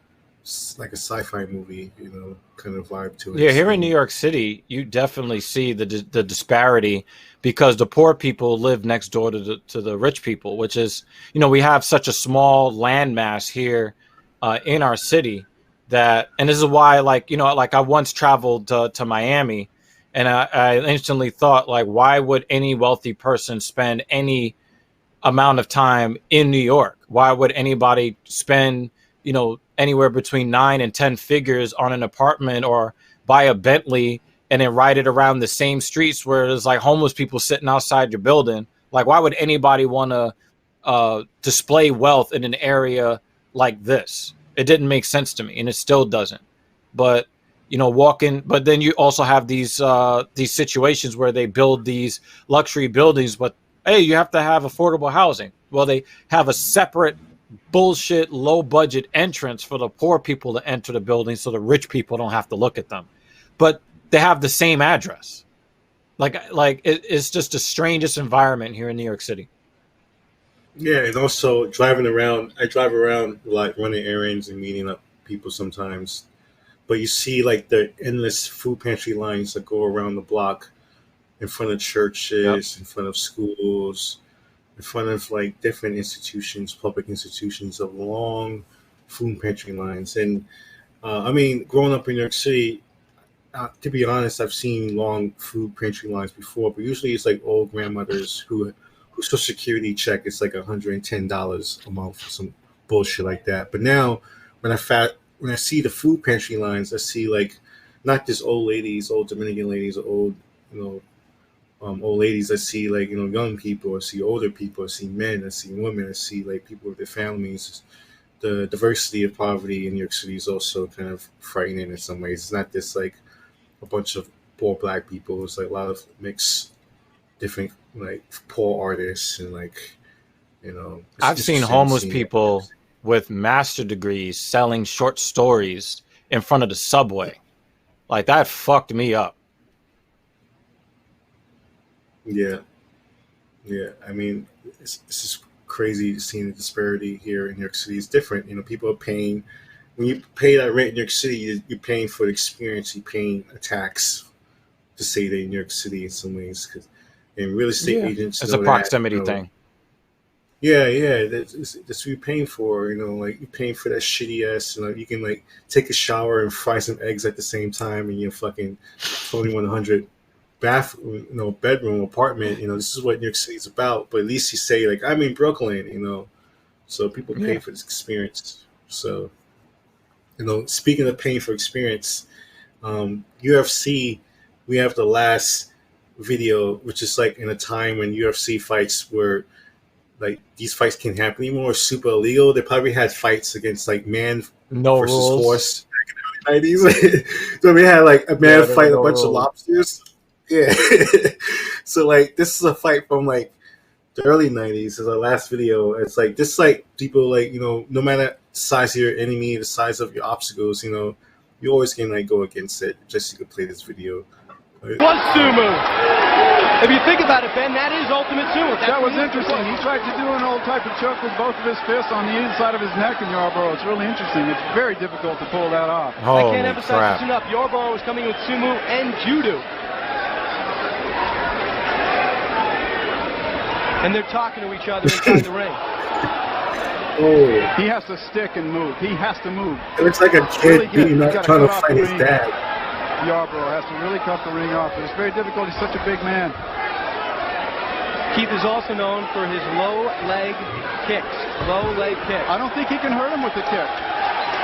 like a sci-fi movie, you know, kind of vibe to it. Yeah, here in New York City, you definitely see the disparity because the poor people live next door to the rich people, which is, you know, we have such a small landmass here in our city that, and this is why, like, you know, like I once traveled to Miami, and I instantly thought, like, why would any wealthy person spend any amount of time in New York? Why would anybody spend, you know, anywhere between 9 and 10 figures on an apartment or buy a Bentley and then ride it around the same streets where there's like homeless people sitting outside your building? Like, why would anybody want to display wealth in an area like this? It didn't make sense to me, and it still doesn't. But, you know, but then you also have these situations where they build these luxury buildings, but hey, you have to have affordable housing. Well, they have a separate bullshit low budget entrance for the poor people to enter the building so the rich people don't have to look at them. But they have the same address. It's just the strangest environment here in New York City. Yeah, and also driving around, I drive around, like, running errands and meeting up people sometimes. But you see, like, the endless food pantry lines that go around the block in front of churches, in front of schools, in front of, like, different institutions, public institutions, of long food pantry lines. And, I mean, growing up in New York City, to be honest, I've seen long food pantry lines before, but usually it's, like, old grandmothers whose Social Security check is like $110 a month or some bullshit like that. But now, when I see the food pantry lines, I see, like, not just old ladies, old Dominican ladies, or old, you know, old ladies. I see, like, you know, young people. I see older people. I see men. I see women. I see, like, people with their families. The diversity of poverty in New York City is also kind of frightening in some ways. It's not just like a bunch of poor black people. It's like a lot of mixed, different, like, poor artists, and, like, you know, I've seen homeless people with master degrees selling short stories in front of the subway. Like, that fucked me up. Yeah. I mean, it's just crazy seeing the disparity here in New York City. It's different. You know, people are paying, when you pay that rent in New York City, you're paying for the experience. You're paying a tax to stay there in New York City in some ways. And real estate agents, it's a proximity thing. Yeah, that's what you're paying for. You know, like, you're paying for that shitty ass. You know, you can, like, take a shower and fry some eggs at the same time in your fucking 2100 bathroom, you know, bedroom apartment. You know, this is what New York City is about. But at least you say, like, I'm in Brooklyn. You know, so people pay for this experience. So, you know, speaking of paying for experience, UFC, we have the last video, which is, like, in a time when UFC fights were, like, these fights can't happen anymore. Super illegal. They probably had fights against, like, man versus rules. Horse back in the early 90s. So we had, like, a man fight a bunch of lobsters. Yeah. So, like, this is a fight from, like, the early 90s. Is our last video. It's like, this, like, people, like, you know, no matter the size of your enemy, the size of your obstacles, you know, you always can, like, go against it just so you can play this video. One sumo. If you think about it, Ben, that is ultimate sumo. That was interesting. He tried to do an old type of choke with both of his fists on the inside of his neck in Yarborough. It's really interesting. It's very difficult to pull that off. I can't emphasize this enough. Yarborough is coming with sumo and judo. And they're talking to each other inside the ring. Oh. He has to stick and move. He has to move. It looks like a kid beating up, trying to fight his dad. Yarborough has to really cut the ring off. It's very difficult. He's such a big man. Keith is also known for his low leg kicks. Low leg kicks. I don't think he can hurt him with the kick.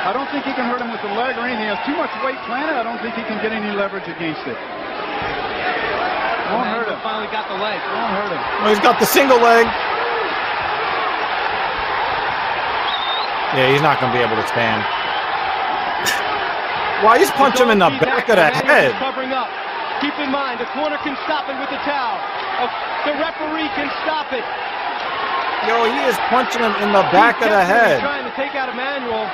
I don't think he can hurt him with the leg or anything. He has too much weight planted. I don't think he can get any leverage against it. Won't hurt him. Finally got the leg. Won't hurt him. Well, he's got the single leg. Yeah, he's not going to be able to stand. Why he's punching him in the back of the head? Covering up. Keep in mind, the corner can stop it with the towel. The referee can stop it. Yo, he is punching him in the back of the head. Trying to take out Emmanuel.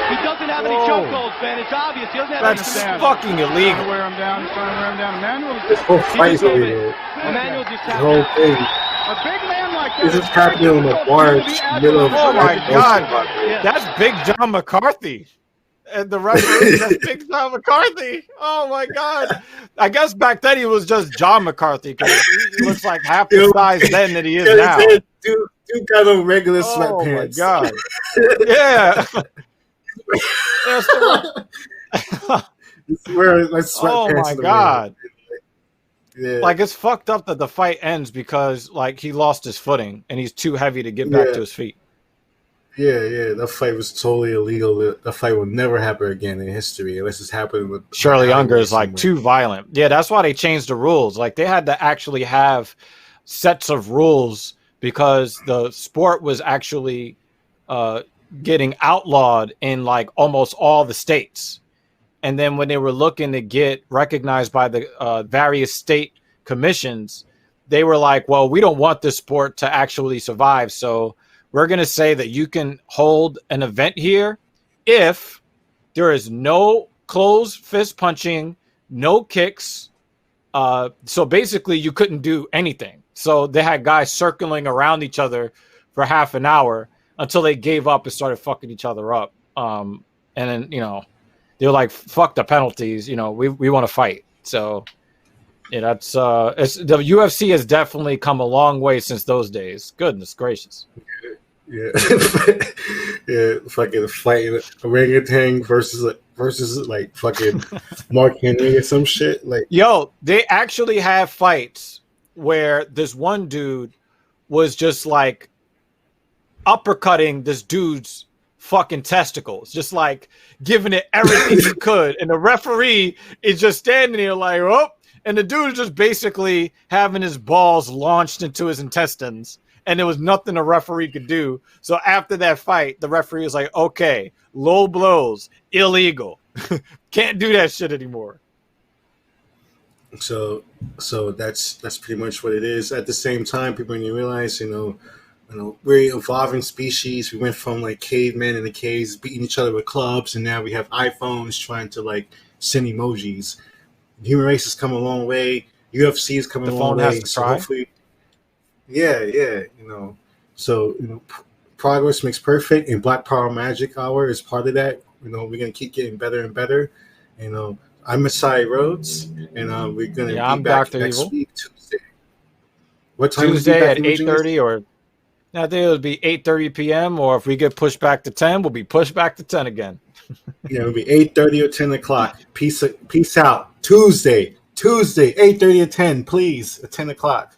He doesn't have any choke holds, Ben. It's obvious. He doesn't have That's fucking illegal. He's trying to wear him down. He's trying to wear him down. Emmanuel This whole fight is illegal. Emmanuel just The whole thing. A big man like that. This is happening on the barge, middle of. Oh my God, that's Big John McCarthy. And the referee, that's Big John McCarthy. Oh my God. I guess back then he was just John McCarthy because he looks like half the size then that he is now. Dude got on regular sweatpants. Oh my God. Yeah. Oh my God. Yeah. Like it's fucked up that the fight ends because like he lost his footing and he's too heavy to get back to his feet. Yeah, that fight was totally illegal. That fight will never happen again in history unless it's happening with Shirley Unger is like too violent. Yeah, that's why they changed the rules. Like they had to actually have sets of rules because the sport was actually getting outlawed in like almost all the states. And then when they were looking to get recognized by the various state commissions, they were like, well, we don't want this sport to actually survive. So we're going to say that you can hold an event here if there is no closed fist punching, no kicks. So basically you couldn't do anything. So they had guys circling around each other for half an hour until they gave up and started fucking each other up. And then, you know, they were like, fuck the penalties. You know, we want to fight. So yeah, that's it's the UFC has definitely come a long way since those days. Goodness gracious. Yeah, yeah, fucking fighting orangutan versus like fucking Mark Henry or some shit. Like, yo, they actually have fights where this one dude was just like uppercutting this dude's fucking testicles, just like giving it everything he could, and the referee is just standing there like, oh, and the dude is just basically having his balls launched into his intestines. And there was nothing the referee could do. So after that fight, the referee was like, okay, low blows, illegal. Can't do that shit anymore. So that's pretty much what it is. At the same time, people need to realize, you know, we're evolving species. We went from like cavemen in the caves beating each other with clubs, and now we have iPhones trying to like send emojis. The human race has come a long way. UFC is coming a long way. So hopefully, yeah, you know. So, you know, progress makes perfect, and Black Power Magic Hour is part of that. You know, we're gonna keep getting better and better. You know, I'm Messiah Rhodes, and we're gonna be back Dr. next Evil. week, Tuesday. What time? Tuesday at 8:30, or I think it'll be 8:30 p.m. Or if we get pushed back to 10, we'll be pushed back to 10 again. Yeah, it'll be 8:30 or 10 o'clock. Peace out. Tuesday, 8:30 or 10, please, at 10 o'clock.